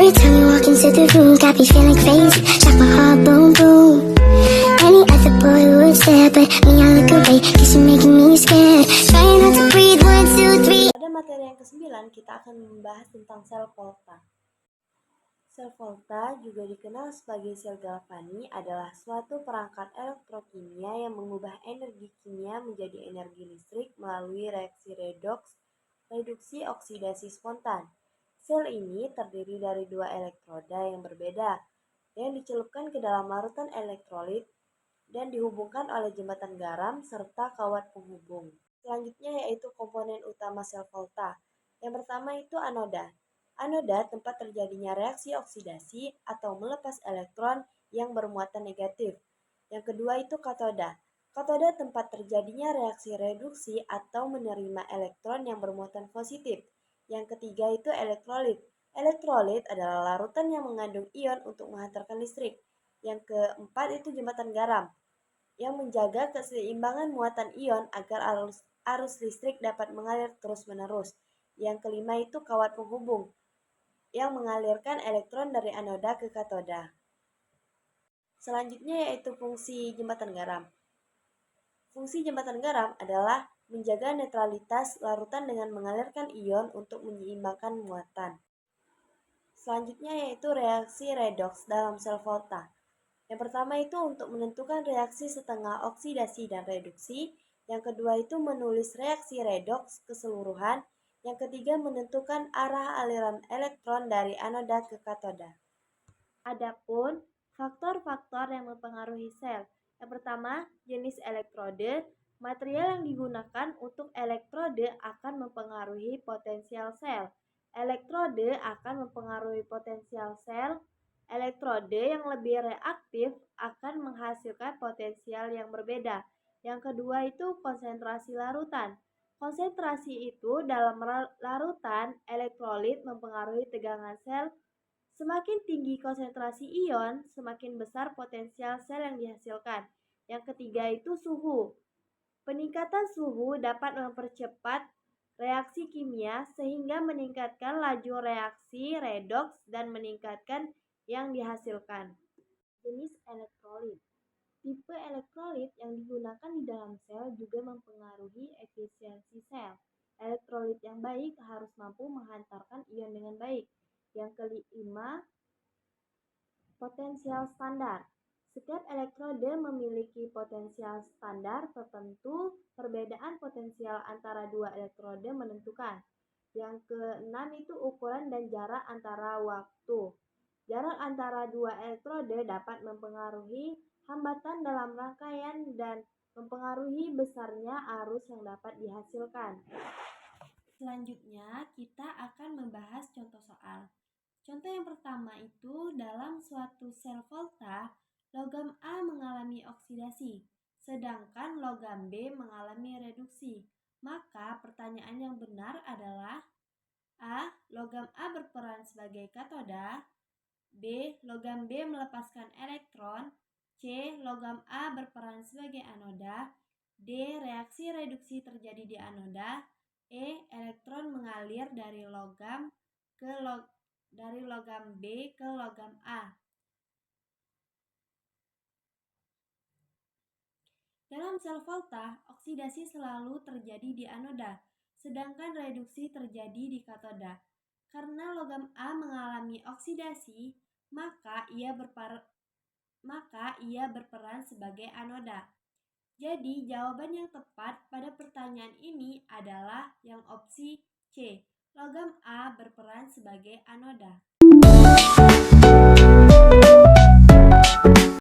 Every time you walk into the room, got me feeling crazy. Shock my heart, boom, boom. Any other boy would stare, but me, I look away, cause you're making me scared. Trying not to breathe, 1, 2, 3. Pada materi yang ke-9, kita akan membahas tentang sel volta. Sel volta, juga dikenal sebagai sel galvani, adalah suatu perangkat elektrokimia yang mengubah energi kimia menjadi energi listrik melalui reaksi redoks, reduksi, oksidasi spontan. Sel ini terdiri dari dua elektroda yang berbeda, yang dicelupkan ke dalam larutan elektrolit dan dihubungkan oleh jembatan garam serta kawat penghubung. Selanjutnya yaitu komponen utama sel volta. Yang pertama itu anoda. Anoda tempat terjadinya reaksi oksidasi atau melepas elektron yang bermuatan negatif. Yang kedua itu katoda. Katoda tempat terjadinya reaksi reduksi atau menerima elektron yang bermuatan positif. Yang ketiga itu elektrolit. Elektrolit adalah larutan yang mengandung ion untuk menghantarkan listrik. Yang keempat itu jembatan garam, yang menjaga keseimbangan muatan ion agar arus listrik dapat mengalir terus-menerus. Yang kelima itu kawat penghubung, yang mengalirkan elektron dari anoda ke katoda. Selanjutnya yaitu fungsi jembatan garam. Fungsi jembatan garam adalah menjaga netralitas larutan dengan mengalirkan ion untuk menyeimbangkan muatan. Selanjutnya yaitu reaksi redoks dalam sel volta. Yang pertama itu untuk menentukan reaksi setengah oksidasi dan reduksi. Yang kedua itu menulis reaksi redoks keseluruhan. Yang ketiga menentukan arah aliran elektron dari anoda ke katoda. Adapun faktor-faktor yang mempengaruhi sel. Yang pertama, jenis elektrode. Material yang digunakan untuk elektrode akan mempengaruhi potensial sel. Elektrode akan mempengaruhi potensial sel. Elektrode yang lebih reaktif akan menghasilkan potensial yang berbeda. Yang kedua itu konsentrasi larutan. Konsentrasi itu dalam larutan elektrolit mempengaruhi tegangan sel. Semakin tinggi konsentrasi ion, semakin besar potensial sel yang dihasilkan. Yang ketiga itu suhu. Peningkatan suhu dapat mempercepat reaksi kimia sehingga meningkatkan laju reaksi redoks dan meningkatkan yang dihasilkan. Jenis elektrolit. Tipe elektrolit yang digunakan di dalam sel juga mempengaruhi efisiensi sel. Elektrolit yang baik harus mampu menghantarkan ion dengan baik. Yang kelima, potensial standar. Setiap elektrode memiliki potensial standar tertentu. Perbedaan potensial antara dua elektrode menentukan. Yang keenam itu ukuran dan jarak antara waktu. Jarak antara dua elektrode dapat mempengaruhi hambatan dalam rangkaian dan mempengaruhi besarnya arus yang dapat dihasilkan. Selanjutnya, kita akan membahas contoh soal. Contoh yang pertama itu dalam suatu sel volta, logam A mengalami oksidasi, sedangkan logam B mengalami reduksi. Maka pertanyaan yang benar adalah A. Logam A berperan sebagai katoda. B. Logam B melepaskan elektron. C. Logam A berperan sebagai anoda. D. Reaksi reduksi terjadi di anoda. E. Elektron mengalir dari logam B ke logam A. Dalam sel volta, oksidasi selalu terjadi di anoda, sedangkan reduksi terjadi di katoda. Karena logam A mengalami oksidasi, maka ia berperan sebagai anoda. Jadi, jawaban yang tepat pada pertanyaan ini adalah yang opsi C. Logam A berperan sebagai anoda.